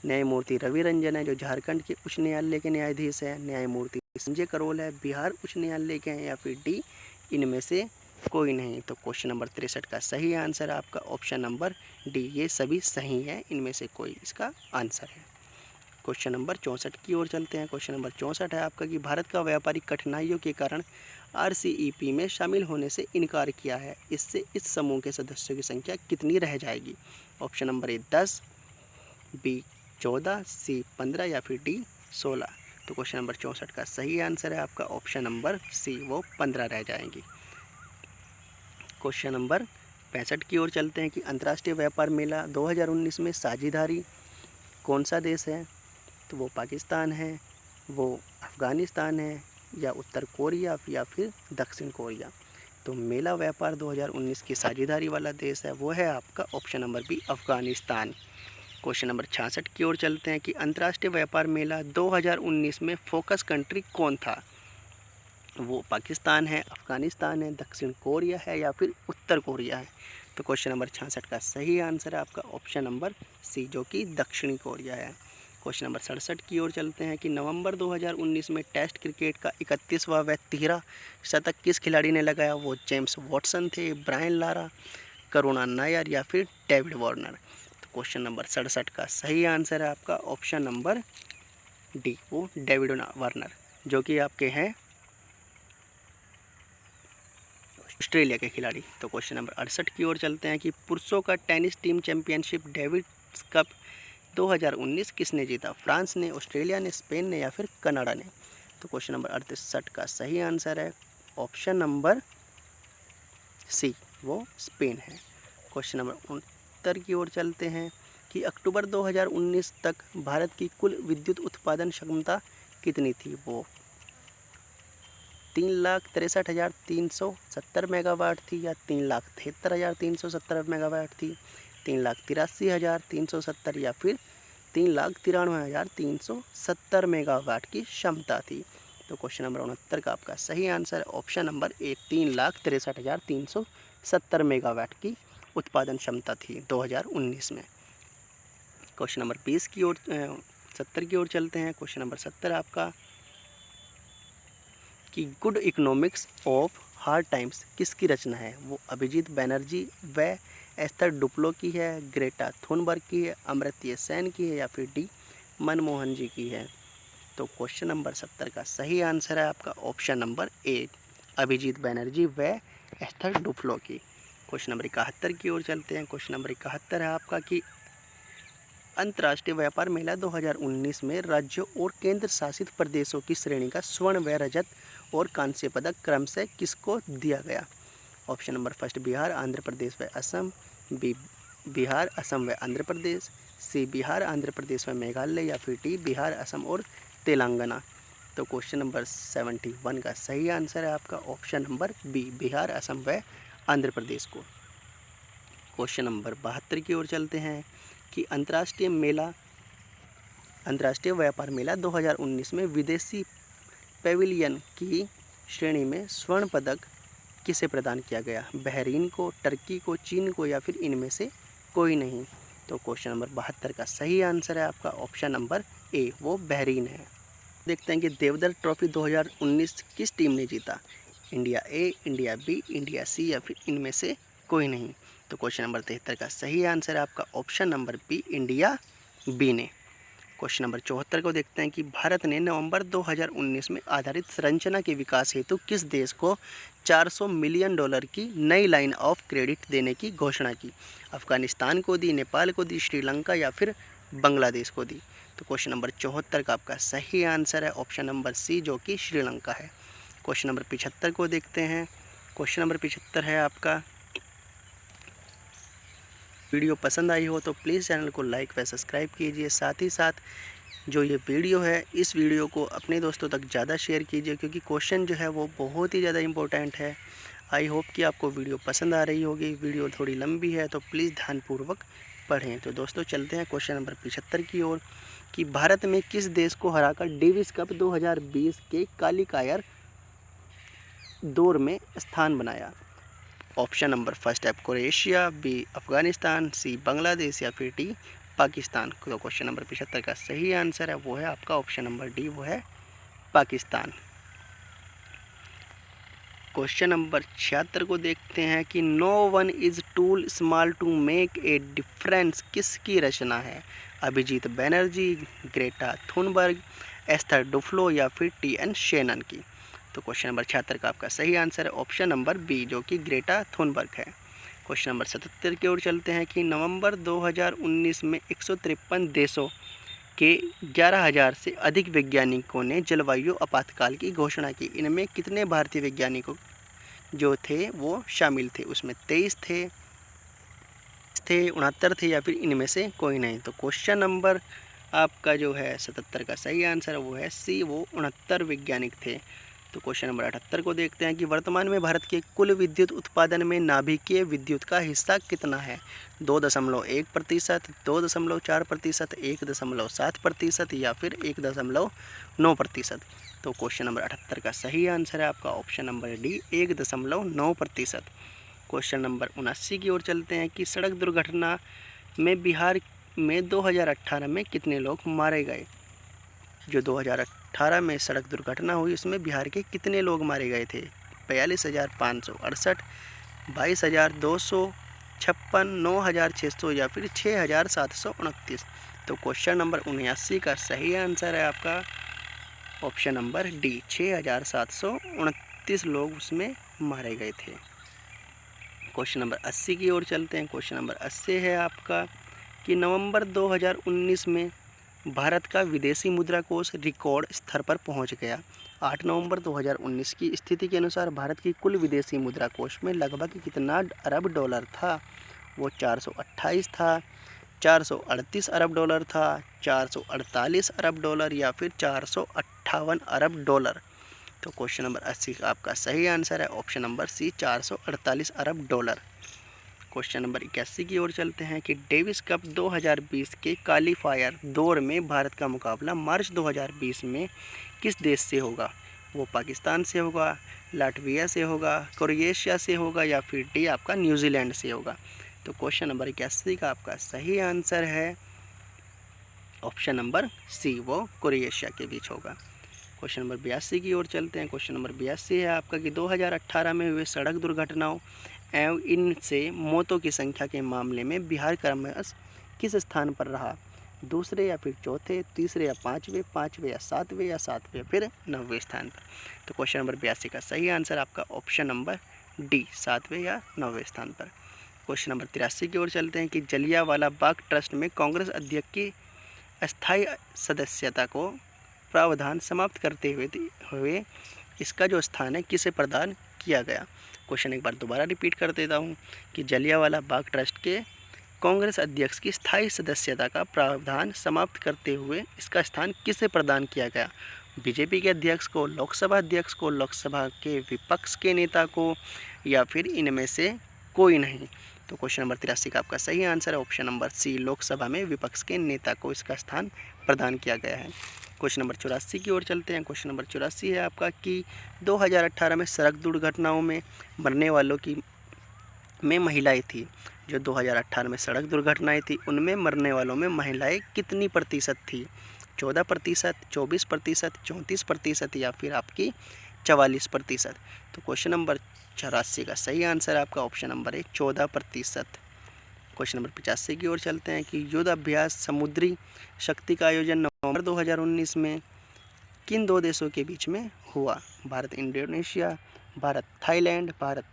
S1: न्यायमूर्ति रवि रंजन है जो झारखंड के उच्च न्यायालय के न्यायाधीश हैं, न्यायमूर्ति संजय करोल है बिहार उच्च न्यायालय के हैं या फिर डी इनमें से कोई नहीं। तो क्वेश्चन नंबर 63 का सही आंसर है आपका ऑप्शन नंबर डी, ये सभी सही हैं, इनमें से कोई इसका आंसर है। क्वेश्चन नंबर 64 की ओर चलते हैं। क्वेश्चन नंबर 64 है आपका कि भारत का व्यापारिक कठिनाइयों के कारण RCEP में शामिल होने से इनकार किया है, इससे इस समूह के सदस्यों की संख्या कितनी रह जाएगी? ऑप्शन नंबर ए 10, बी 14, सी 15 या फिर डी 16। तो क्वेश्चन नंबर 64 का सही आंसर है आपका ऑप्शन नंबर सी, वो 15 रह जाएंगी। क्वेश्चन नंबर 65 की ओर चलते हैं कि अंतर्राष्ट्रीय व्यापार मेला 2019 में साझेदारी कौन सा देश है? तो वो पाकिस्तान है, वो अफ़गानिस्तान है या उत्तर कोरिया या फिर दक्षिण कोरिया। तो मेला व्यापार 2019 की साझेदारी वाला देश है वो है आपका option number B Afghanistan. Question number 66 की ओर चलते हैं कि अंतर्राष्ट्रीय व्यापार मेला 2019 में फोकस कंट्री कौन था? वो पाकिस्तान है, अफ़गानिस्तान है, दक्षिण कोरिया है या फिर उत्तर कोरिया है। तो क्वेश्चन नंबर 66 का सही आंसर है आपका ऑप्शन नंबर सी, जो कि दक्षिणी कोरिया है। क्वेश्चन नंबर 67 की ओर चलते हैं कि नवंबर 2019 में टेस्ट क्रिकेट का 31वां व 13 शतक किस खिलाड़ी ने लगाया? वो जेम्स वॉटसन थे, ब्रायन लारा, करुणा नायर या फिर डेविड वार्नर। तो क्वेश्चन नंबर 67 का सही आंसर है आपका ऑप्शन नंबर डी, वो डेविड वार्नर, जो कि आपके हैं ऑस्ट्रेलिया के खिलाड़ी। तो क्वेश्चन नंबर 68 की ओर चलते हैं कि पुरुषों का tennis team championship Davis cup 2019 किसने जीता? फ्रांस ने, ऑस्ट्रेलिया ने, स्पेन ने या फिर कनाडा ने। तो क्वेश्चन नंबर 68 का सही आंसर है ऑप्शन नंबर सी, वो स्पेन है। क्वेश्चन नंबर 69 की ओर चलते हैं कि अक्टूबर 2019 तक भारत की कुल विद्युत उत्पादन क्षमता कितनी थी? वो 3,63,370 मेगावाट थी या 3,73,370 मेगावाट थी, 3,83,370 या फिर 3,93,370 मेगावाट की क्षमता थी। तो क्वेश्चन नंबर 69 का आपका सही आंसर ऑप्शन नंबर ए, 3,63,370 मेगावाट की उत्पादन क्षमता थी 2019 में। क्वेश्चन नंबर 20 की ओर 70 की ओर चलते हैं। क्वेश्चन नंबर 70 आपका कि good economics of hard times किसकी रचना है? वो अभिजीत बैनर्जी व एस्थर डुप्लो की है, ग्रेटा थुनबर्ग की है, अमर्त्य सेन की है या फिर डी मनमोहन जी की है। तो क्वेश्चन नंबर 70 का सही आंसर है आपका option number A, Abhijit Banerjee व एस्थर डुप्लो की। क्वेश्चन नंबर 71 की ओर चलते हैं। क्वेश्चन नंबर 71 है आपका कि अंतर्राष्ट्रीय व्यापार मेला 2019 में राज्यों और केंद्र शासित प्रदेशों की श्रेणी का स्वर्ण व रजत और कांस्य पदक क्रमशः किसको दिया गया? Option number first Bihar, Andhra Pradesh व असम, बी बिहार, असम व आंध्र प्रदेश, सी बिहार, आंध्र प्रदेश व मेघालय या फिर डी बिहार, असम और तेलंगाना। तो क्वेश्चन नंबर 71 का सही आंसर है आपका option number B, Bihar, Assam व आंध्र प्रदेश को। क्वेश्चन नंबर 72 की ओर चलते हैं कि अंतर्राष्ट्रीय व्यापार मेला 2019 में विदेशी पेविलियन की श्रेणी में स्वर्ण पदक किसे प्रदान किया गया? बहरीन को, टर्की को, चीन को या फिर इनमें से कोई नहीं। तो क्वेश्चन नंबर 72 का सही आंसर है आपका ऑप्शन नंबर ए, वो बहरीन है। देखते हैं कि देवधर ट्रॉफी 2019 किस टीम ने जीता? इंडिया ए, इंडिया बी, इंडिया सी या फिर इनमें से कोई नहीं। तो क्वेश्चन नंबर 73 का सही आंसर है आपका option number B, India B ने। क्वेश्चन नंबर 74 को देखते हैं कि भारत ने नवंबर 2019 में आधारित संरचना के विकास हेतु किस देश को $400 मिलियन की नई लाइन ऑफ क्रेडिट देने की घोषणा की? अफगानिस्तान को दी, नेपाल को दी, श्रीलंका या फिर बांग्लादेश को दी। तो क्वेश्चन नंबर 74 का आपका सही आंसर है ऑप्शन नंबर सी, जो कि श्रीलंका है। क्वेश्चन नंबर 75 को देखते हैं। क्वेश्चन नंबर 75 है आपका, वीडियो पसंद आई हो तो प्लीज़ चैनल को लाइक व सब्सक्राइब कीजिए। साथ ही साथ जो ये वीडियो है, इस वीडियो को अपने दोस्तों तक ज़्यादा शेयर कीजिए, क्योंकि क्वेश्चन जो है वो बहुत ही ज़्यादा इम्पोर्टेंट है। आई होप कि आपको वीडियो पसंद आ रही होगी। वीडियो थोड़ी लंबी है तो प्लीज़ ध्यानपूर्वक पढ़ें। तो दोस्तों चलते हैं क्वेश्चन नंबर 75 की ओर कि भारत में किस देश को हराकर डेविस कप 2020 के क्वालिफायर दौर में स्थान बनाया? ऑप्शन नंबर फर्स्ट है क्रोएशिया, बी अफगानिस्तान, सी बांग्लादेश या फिर डी पाकिस्तान। तो क्वेश्चन नंबर 75 का सही आंसर है वो है आपका ऑप्शन नंबर डी, वो है पाकिस्तान। क्वेश्चन नंबर 76 को देखते हैं कि no one is too small to make a difference किसकी रचना है? Abhijit Banerjee, Greta Thunberg, Esther Duflo या फिर टी.एन. शेनन की। तो क्वेश्चन नंबर 76 का आपका सही आंसर है ऑप्शन नंबर बी, जो कि ग्रेटा थुनबर्ग है। क्वेश्चन नंबर 77 की ओर चलते हैं कि नवंबर 2019 में 153 देशों के 11,000 से अधिक वैज्ञानिकों ने जलवायु आपातकाल की घोषणा की। इनमें कितने भारतीय वैज्ञानिकों जो थे वो शामिल थे? उसमें 23 थे, 69 थे या फिर इनमें से कोई नहीं। तो क्वेश्चन नंबर आपका जो है 77 का सही आंसर है वो है सी, वो 69 वैज्ञानिक थे। तो क्वेश्चन नंबर 78 को देखते हैं कि वर्तमान में भारत के कुल विद्युत उत्पादन में नाभिकीय विद्युत का हिस्सा कितना है? 2.1%, 2.4%, 1.7% या फिर 1.9%। तो क्वेश्चन नंबर 78 का सही आंसर है आपका option number D, 1.9%। Question number 79 की ओर चलते हैं कि सड़क दुर्घटना में बिहार में 2018 में कितने लोग मारे गए? जो 2018 में सड़क दुर्घटना हुई उसमें बिहार के कितने लोग मारे गए थे? 42,568, 22,256, 9,600 या फिर 6,729। तो क्वेश्चन नंबर 79 का सही आंसर है आपका ऑप्शन नंबर डी, 6,729 लोग उसमें मारे गए थे। क्वेश्चन नंबर 80 की ओर चलते हैं। क्वेश्चन नंबर 80 है आपका कि नवंबर 2019 में भारत का विदेशी मुद्रा कोष रिकॉर्ड स्तर पर पहुंच गया। 8 नवंबर 2019 की स्थिति के अनुसार भारत की कुल विदेशी मुद्रा कोष में लगभग कितना अरब डॉलर था? वो 428 था, 438 अरब डॉलर था, 448 अरब डॉलर या फिर 458 अरब डॉलर। तो क्वेश्चन नंबर 80 का आपका सही आंसर है ऑप्शन नंबर सी, 448 अरब डॉलर। क्वेश्चन नंबर 81 की ओर चलते हैं कि डेविस कप 2020 के क्वालीफायर दौर में भारत का मुकाबला मार्च 2020 में किस देश से होगा? वो पाकिस्तान से होगा, लाटविया से होगा, क्रोएशिया से होगा या फिर डी आपका न्यूजीलैंड से होगा। तो क्वेश्चन नंबर 81 का आपका सही आंसर है ऑप्शन नंबर सी, वो क्रोएशिया के बीच होगा। क्वेश्चन नंबर 82 की ओर चलते हैं। क्वेश्चन नंबर 82 है आपका कि 2018 में हुए सड़क दुर्घटनाओं एवं इनसे मौतों की संख्या के मामले में बिहार क्रमशः किस स्थान पर रहा? दूसरे या फिर चौथे, तीसरे या पाँचवें, पाँचवें या सातवें फिर 9वें स्थान पर। तो क्वेश्चन नंबर 82 का सही आंसर आपका ऑप्शन नंबर डी, 7वें या 9वें स्थान पर। क्वेश्चन नंबर 83 की ओर चलते हैं कि जलियांवाला बाग ट्रस्ट में कांग्रेस अध्यक्ष की अस्थायी सदस्यता को प्रावधान समाप्त करते हुए इसका जो स्थान है किसे प्रदान किया गया? क्वेश्चन एक बार दोबारा रिपीट कर देता हूँ कि जलियांवाला बाग ट्रस्ट के कांग्रेस अध्यक्ष की स्थायी सदस्यता का प्रावधान समाप्त करते हुए इसका स्थान किसे प्रदान किया गया? बीजेपी के अध्यक्ष को, लोकसभा अध्यक्ष को, लोकसभा के विपक्ष के नेता को या फिर इनमें से कोई नहीं। तो क्वेश्चन नंबर 83 का आपका सही आंसर है ऑप्शन नंबर सी, लोकसभा में विपक्ष के नेता को इसका स्थान प्रदान किया गया है। क्वेश्चन नंबर 84 की ओर चलते हैं। क्वेश्चन नंबर 84 है आपका कि 2018 में सड़क दुर्घटनाओं में मरने वालों की में महिलाएं थी। जो 2018 में सड़क दुर्घटनाएं थी उनमें मरने वालों में महिलाएं कितनी प्रतिशत थी? 14%, 24%, 34% या फिर आपकी 44%। तो क्वेश्चन नंबर 84 का सही आंसर आपका ऑप्शन नंबर है 14%। क्वेश्चन नंबर 85 की ओर चलते हैं कि युद्ध अभ्यास समुद्री शक्ति का आयोजन नवंबर 2019 में किन दो देशों के बीच में हुआ? Bharat Indonesia, Bharat Thailand, Bharat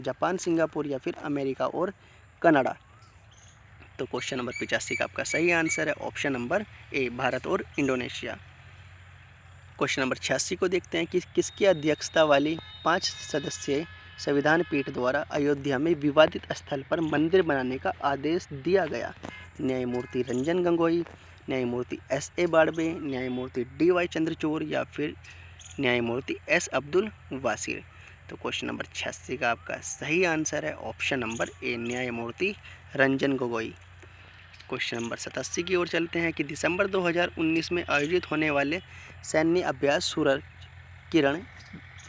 S1: Japan Singapore या फिर अमेरिका और कनाडा। तो क्वेश्चन नंबर 85 का आपका सही आंसर है ऑप्शन नंबर ए, भारत और इंडोनेशिया। क्वेश्चन नंबर 86 को देखते हैं कि किसकी अध्यक्षता वाली 5 सदस्यीय संविधान पीठ द्वारा अयोध्या में विवादित स्थल पर मंदिर बनाने का आदेश दिया गया? न्यायमूर्ति रंजन गोगोई, न्यायमूर्ति S.A. बाड़वे, न्यायमूर्ति D.Y. चंद्रचूड़ या फिर न्यायमूर्ति S. अब्दुल वासिर। तो क्वेश्चन नंबर 86 का आपका सही आंसर है ऑप्शन नंबर ए, न्यायमूर्ति रंजन गोगोई। क्वेश्चन नंबर 87 की ओर चलते हैं कि दिसंबर 2019 में आयोजित होने वाले सैन्य अभ्यास सूरज किरण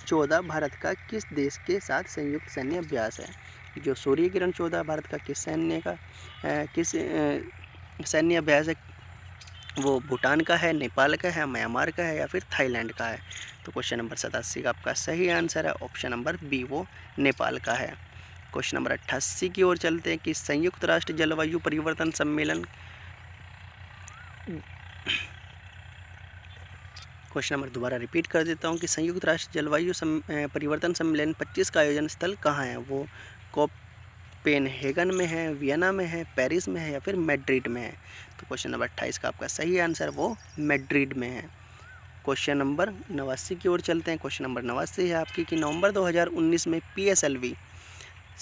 S1: 14 भारत का किस देश के साथ संयुक्त सैन्य अभ्यास है? जो सूर्य किरण 14 भारत का किस सैन्य अभ्यास है? वो भूटान का है, नेपाल का है, म्यांमार का है या फिर थाईलैंड का है? तो क्वेश्चन नंबर 87 का आपका सही आंसर है ऑप्शन नंबर बी, वो नेपाल का है। क्वेश्चन नंबर 88 की ओर चलते हैं कि संयुक्त राष्ट्र जलवायु परिवर्तन सम्मेलन क्वेश्चन नंबर दोबारा रिपीट कर देता हूं कि संयुक्त राष्ट्र जलवायु परिवर्तन सम्मेलन 25 का आयोजन स्थल कहाँ है? वो कोपेनहेगन में है, वियना में है, पेरिस में है या फिर मैड्रिड में है? तो क्वेश्चन नंबर 28 का आपका सही आंसर वो मैड्रिड में है। क्वेश्चन नंबर 89 की ओर चलते हैं। क्वेश्चन नंबर 89 है आपकी कि नवंबर 2019 में PSLV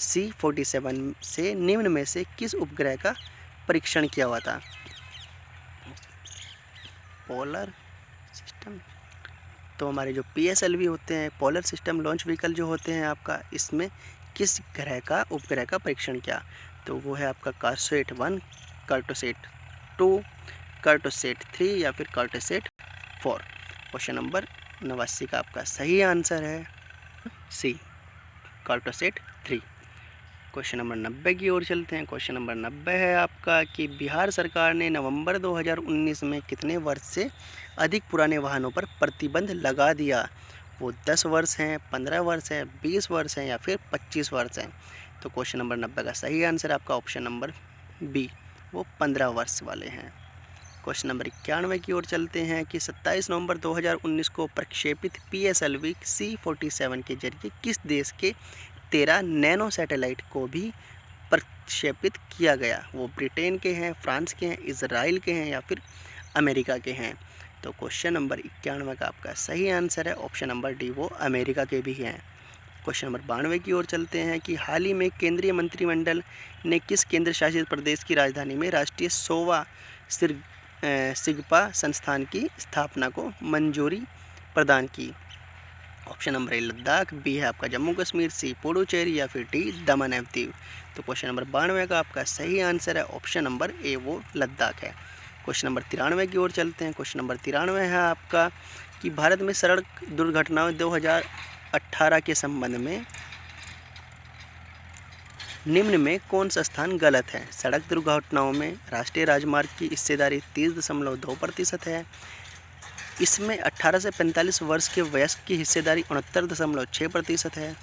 S1: C-47 से निम्न में से किस उपग्रह का परीक्षण किया हुआ था? Polar system. तो हमारे जो PSLV होते हैं, पोलर सिस्टम लॉन्च व्हीकल जो होते हैं आपका, इसमें किस उपग्रह का परीक्षण किया? तो वो है आपका कार्टोसैट 1, कार्टोसैट 2, कार्टोसैट 3 या फिर कार्टोसैट 4। क्वेश्चन नंबर 89 का आपका सही आंसर है सी, कार्टोसैट 3। क्वेश्चन नंबर 90 की ओर चलते हैं। क्वेश्चन नंबर 90 है आपका कि बिहार सरकार ने नवंबर 2019 में कितने वर्ष से अधिक पुराने वाहनों पर प्रतिबंध लगा दिया? वो 10 वर्ष हैं, 15 वर्ष है, 20 वर्ष हैं या फिर 25 वर्ष हैं? तो क्वेश्चन नंबर 90 का सही आंसर आपका ऑप्शन नंबर बी, वो 15 वर्ष वाले हैं। क्वेश्चन नंबर 91 की ओर चलते हैं कि 27 नवंबर 2019 को प्रक्षेपित PSLV C-47 के जरिए किस देश के 13 नैनो सैटेलाइट को भी प्रक्षेपित किया गया? वो ब्रिटेन के हैं, फ्रांस के हैं, इजराइल के हैं या फिर अमेरिका के हैं? तो क्वेश्चन नंबर 91 का आपका सही आंसर है ऑप्शन नंबर डी, वो अमेरिका के भी हैं। क्वेश्चन नंबर 92 की ओर चलते हैं कि हाल ही में केंद्रीय मंत्रिमंडल ने किस केंद्र शासित प्रदेश की राजधानी में राष्ट्रीय सोवा सिगपा संस्थान की स्थापना को मंजूरी प्रदान की? Option number A Ladakh, B है आपका जम्मू कश्मीर, सी पुडुचेरी या फिर डी दमन एवं दीव? तो क्वेश्चन नंबर 92 का आपका सही आंसर है ऑप्शन नंबर ए, वो लद्दाख है। क्वेश्चन नंबर 93 की ओर चलते हैं। क्वेश्चन नंबर 93 है आपका कि भारत में सड़क दुर्घटनाओं 2018 के संबंध में निम्न में कौन सा स्थान गलत है? सड़क दुर्घटनाओं में राष्ट्रीय राजमार्ग की हिस्सेदारी 30.2% है। इसमें 18 से 45 वर्ष के वयस्क की हिस्सेदारी 69.6% है।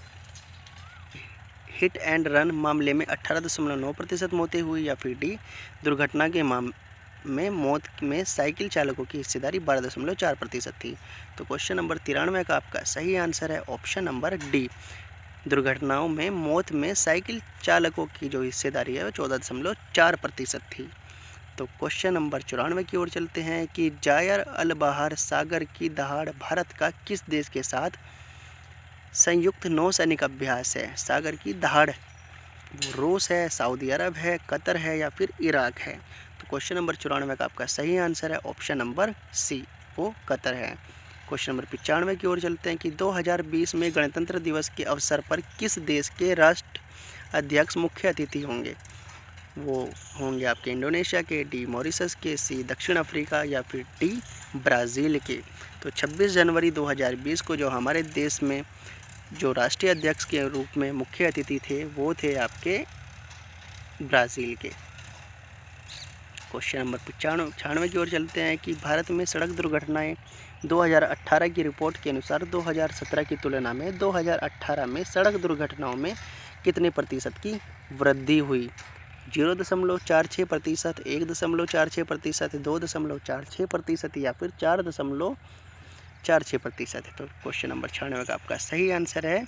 S1: हिट एंड रन मामले में 18.9% मौतें हुई या फिर डी दुर्घटना के में मौत में साइकिल चालकों की हिस्सेदारी 12.4% थी? तो क्वेश्चन नंबर 93 का आपका सही आंसर है ऑप्शन नंबर डी, दुर्घटनाओं में मौत में साइकिल चालकों की जो हिस्सेदारी है वो 14.4% थी। तो क्वेश्चन नंबर 94 की ओर चलते हैं कि जायर अल बहार सागर की दहाड़ भारत का किस देश के साथ संयुक्त नौसैनिक अभ्यास है? सागर की दहाड़ वो रूस है, सऊदी अरब है, कतर है या फिर इराक है? तो क्वेश्चन नंबर 94 का आपका सही आंसर है ऑप्शन नंबर सी, वो कतर है। क्वेश्चन नंबर 95 की ओर चलते हैं कि 2020 में गणतंत्र दिवस के अवसर पर किस देश के राष्ट्र अध्यक्ष मुख्य अतिथि होंगे? वो होंगे आपके इंडोनेशिया के, डी मॉरिशस के, सी दक्षिण अफ्रीका या फिर डी ब्राज़ील के? तो 26 जनवरी 2020 को जो हमारे देश में जो राष्ट्रीय अध्यक्ष के रूप में मुख्य अतिथि थे वो थे आपके ब्राज़ील के। क्वेश्चन नंबर 96 की ओर चलते हैं कि भारत में सड़क दुर्घटनाएं 2018 की रिपोर्ट के अनुसार 2017 की तुलना में 2018 में सड़क दुर्घटनाओं में कितने प्रतिशत की वृद्धि हुई? 0.46%, 1.46%, 2.46% या फिर 4.46%? तो क्वेश्चन नंबर 96 का आपका सही आंसर है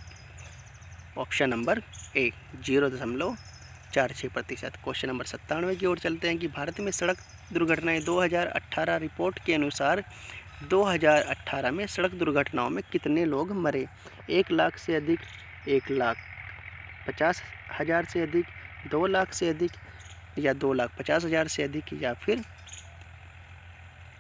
S1: ऑप्शन नंबर ए, 0.46%। क्वेश्चन नंबर 97 की ओर चलते हैं कि भारत में सड़क दुर्घटनाएं 2018 रिपोर्ट के अनुसार 2018 में सड़क दुर्घटनाओं में कितने लोग मरे? 1 लाख से अधिक, 1,50,000 से अधिक, 2 लाख से अधिक या 2,50,000 से अधिक या फिर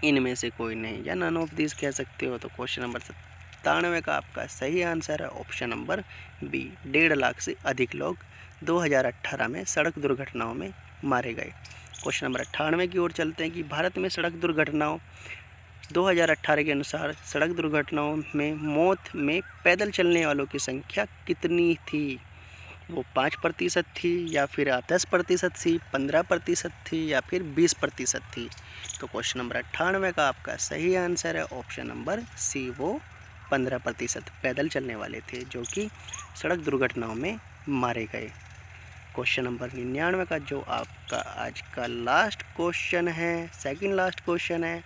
S1: इनमें से कोई नहीं या नन ऑफ दिस कह सकते हो? तो क्वेश्चन नंबर 97 का आपका सही आंसर है ऑप्शन नंबर बी, 1.5 लाख से अधिक लोग 2018 में सड़क दुर्घटनाओं में मारे गए। क्वेश्चन नंबर 98 की ओर चलते हैं कि भारत में सड़क दुर्घटनाओं 2018 के अनुसार सड़क दुर्घटनाओं में मौत में पैदल चलने वालों की संख्या कितनी थी? वो 5% थी या फिर 10% थी, 15% थी या फिर 20% थी? तो क्वेश्चन नंबर 98 का आपका सही आंसर है ऑप्शन नंबर सी, वो 15% पैदल चलने वाले थे जो कि सड़क दुर्घटनाओं में मारे गए। क्वेश्चन नंबर 99 का जो आपका आज का लास्ट क्वेश्चन है, सेकंड लास्ट क्वेश्चन है,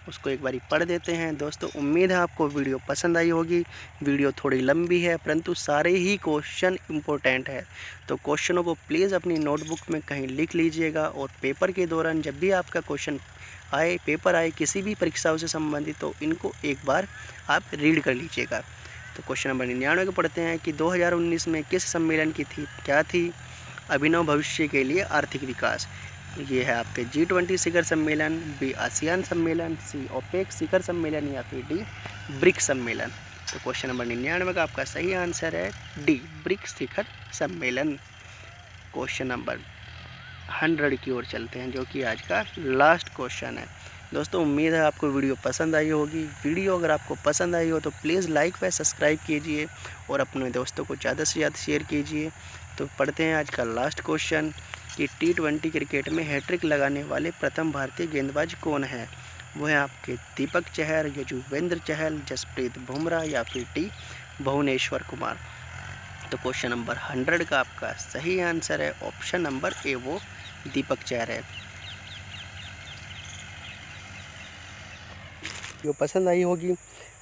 S1: उसको एक बारी पढ़ देते हैं। दोस्तों उम्मीद है आपको वीडियो पसंद आई होगी। वीडियो थोड़ी लंबी है परंतु सारे ही क्वेश्चन इम्पोर्टेंट है, तो क्वेश्चनों को प्लीज़ अपनी नोटबुक में कहीं लिख लीजिएगा और पेपर के दौरान जब भी आपका क्वेश्चन आए, पेपर आए किसी भी परीक्षाओं से संबंधित, तो इनको एक बार आप रीड कर लीजिएगा। तो क्वेश्चन नंबर 99 को पढ़ते हैं कि 2019 में किस सम्मेलन की थी क्या थी? अभिनव भविष्य के लिए आर्थिक विकास। ये है आपके G20 शिखर सम्मेलन, बी आसियान सम्मेलन, सी ओपेक शिखर सम्मेलन या फिर डी ब्रिक्स सम्मेलन? तो क्वेश्चन नंबर 99 का आपका सही आंसर है डी, ब्रिक्स शिखर सम्मेलन। क्वेश्चन नंबर 100 की ओर चलते हैं जो कि आज का लास्ट क्वेश्चन है। दोस्तों उम्मीद है आपको वीडियो पसंद आई होगी। वीडियो अगर आपको पसंद आई हो तो प्लीज़ लाइक व सब्सक्राइब कीजिए और अपने दोस्तों को ज़्यादा से ज़्यादा शेयर कीजिए तो पढ़ते हैं आज का लास्ट क्वेश्चन कि T20 क्रिकेट में हैट्रिक लगाने वाले प्रथम भारतीय गेंदबाज कौन है। वो है आपके दीपक चहर, यजुवेंद्र चहल, जसप्रीत बुमराह या फिर टी भुवनेश्वर कुमार। तो क्वेश्चन नंबर 100 का आपका सही आंसर है ऑप्शन नंबर ए, वो दीपक चहर है। जो पसंद आई होगी,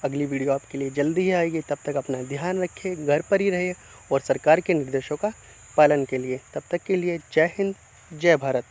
S1: अगली वीडियो आपके लिए जल्दी ही आएगी। तब तक अपना ध्यान रखें, घर पर ही रहिए और सरकार के निर्देशों का पालन के लिए। तब तक के लिए जय हिंद, जय भारत।